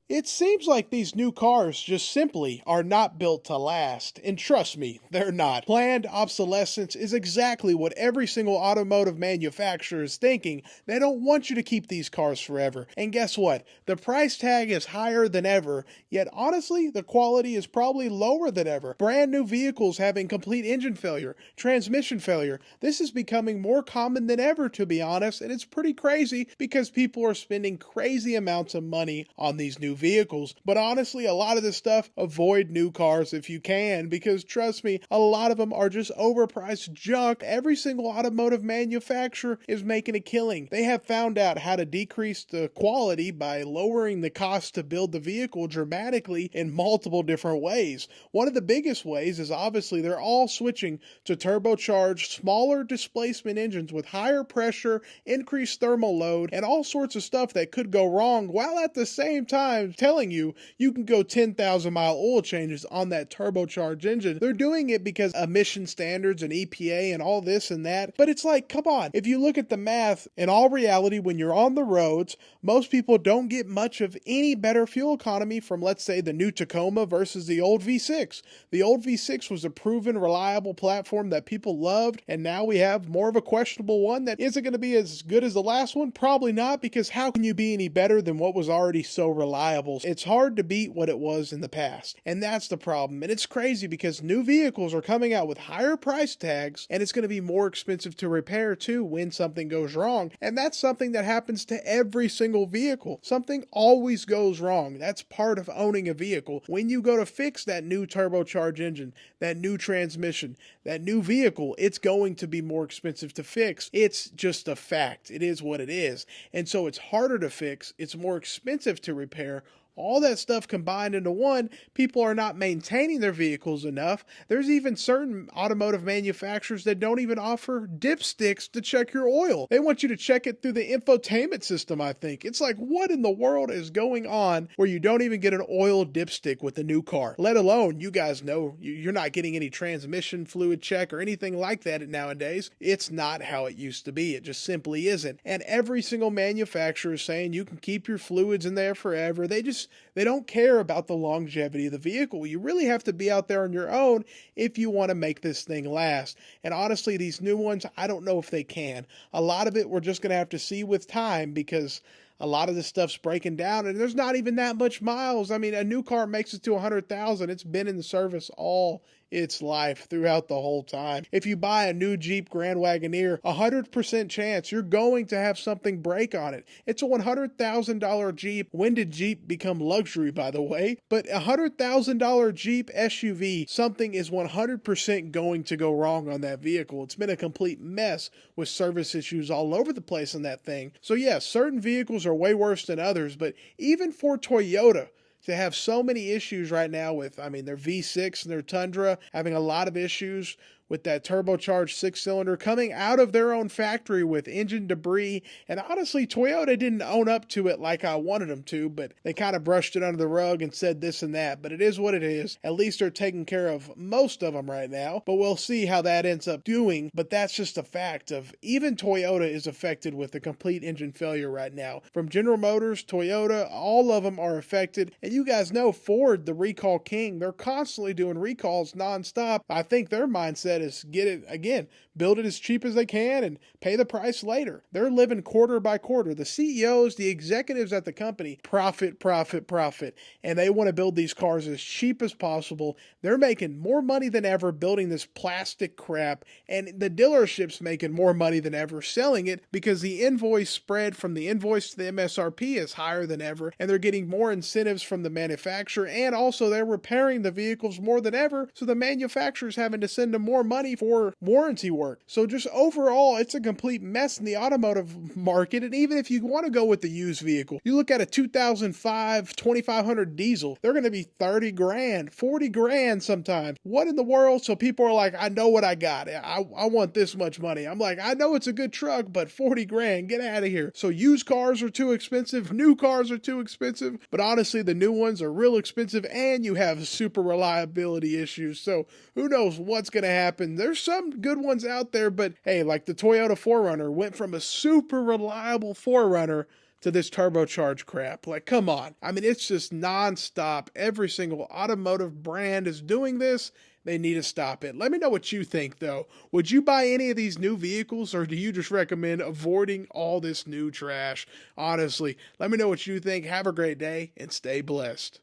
It seems like these new cars just simply are not built to last. And trust me, they're not. Planned obsolescence is exactly what every single automotive manufacturer is thinking. They don't want you to keep these cars forever. And guess what? The price tag is higher than ever, yet honestly, the quality is probably lower than ever. Brand new vehicles having complete engine failure, transmission failure. This is becoming more common than ever, to be honest, and it's pretty crazy because people are spending crazy amounts of money on these new vehicles. But honestly, a lot of this stuff, avoid new cars if you can, because trust me, a lot of them are just overpriced junk. Every single automotive manufacturer is making a killing. They have found out how to decrease the quality by lowering the cost to build the vehicle dramatically in multiple different ways. One of the biggest ways is obviously they're all switching to turbocharged, smaller displacement engines with higher pressure, increased thermal load, and all sorts of stuff that could go wrong, while at the same time telling you you can go 10,000-mile oil changes on that turbocharged engine. They're doing it because emission standards and EPA and all this and that. But it's like, come on. If you look at the math, in all reality, when you're on the roads, most people don't get much of any better fuel economy from, let's say, the new Tacoma versus the old V6. The old V6 was a proven, reliable platform that people loved, and now we have more of a questionable one that isn't going to be as good as the last one. Probably not, because how can you be any better than what was already so reliable? It's hard to beat what it was in the past, and that's the problem. And it's crazy because new vehicles are coming out with higher price tags, and it's going to be more expensive to repair too when something goes wrong. And that's something that happens to every single vehicle. Something always goes wrong. That's part of owning a vehicle. When you go to fix that new turbocharged engine, that new transmission, that new vehicle, it's going to be more expensive to fix. It's just a fact. It is what it is. And so it's harder to fix, it's more expensive to repair. All that stuff combined into one, people are not maintaining their vehicles enough. There's even certain automotive manufacturers that don't even offer dipsticks to check your oil. They want you to check it through the infotainment system, I think. It's like, what in the world is going on where you don't even get an oil dipstick with the new car? Let alone, you guys know, you're not getting any transmission fluid check or anything like that nowadays. It's not how it used to be. It just simply isn't. And every single manufacturer is saying you can keep your fluids in there forever. They don't care about the longevity of the vehicle. You really have to be out there on your own if you want to make this thing last. And honestly, these new ones, I don't know if they can. A lot of it we're just going to have to see with time, because a lot of this stuff's breaking down and there's not even that much miles. I mean, a new car makes it to 100,000. It's been in the service all its life throughout the whole time. If you buy a new Jeep Grand Wagoneer, 100% chance you're going to have something break on it. It's a $100,000 Jeep. When did Jeep become luxury, by the way? But a $100,000 Jeep SUV, something is 100% going to go wrong on that vehicle. It's been a complete mess with service issues all over the place on that thing. So yes, certain vehicles are way worse than others, but even for Toyota, to have so many issues right now with, their V6 and their Tundra having a lot of issues with that turbocharged six-cylinder coming out of their own factory with engine debris. And honestly, Toyota didn't own up to it like I wanted them to, but they kind of brushed it under the rug and said this and that. But it is what it is. At least they're taking care of most of them right now. But we'll see how that ends up doing. But that's just a fact of even Toyota is affected with a complete engine failure right now. From General Motors, Toyota, all of them are affected. And you guys know Ford, the recall king, they're constantly doing recalls nonstop. I think their mindset is get it again, build it as cheap as they can and pay the price later. They're living quarter by quarter. The CEOs, the executives at the company, profit, profit, profit. And they want to build these cars as cheap as possible. They're making more money than ever building this plastic crap, and the dealership's making more money than ever selling it because the invoice spread from the invoice to the MSRP is higher than ever, and they're getting more incentives from the manufacturer, and also they're repairing the vehicles more than ever, so the manufacturer's having to send them more money for warranty work. So just overall, it's a complete mess in the automotive market. And even if you want to go with the used vehicle, you look at a 2005 2500 diesel, they're going to be 30 grand, 40 grand sometimes. What in the world? So people are like, I know what I got. I want this much money. I'm like, I know it's a good truck, but 40 grand, get out of here. So used cars are too expensive. New cars are too expensive. But honestly, the new ones are real expensive, and you have super reliability issues. So who knows what's going to happen? There's some good ones out there, but hey, like the Toyota 4Runner went from a super reliable 4Runner to this turbocharged crap. Like, come on. I mean, it's just nonstop. Every single automotive brand is doing this. They need to stop it. Let me know what you think, though. Would you buy any of these new vehicles, or do you just recommend avoiding all this new trash? Honestly, let me know what you think. Have a great day and stay blessed.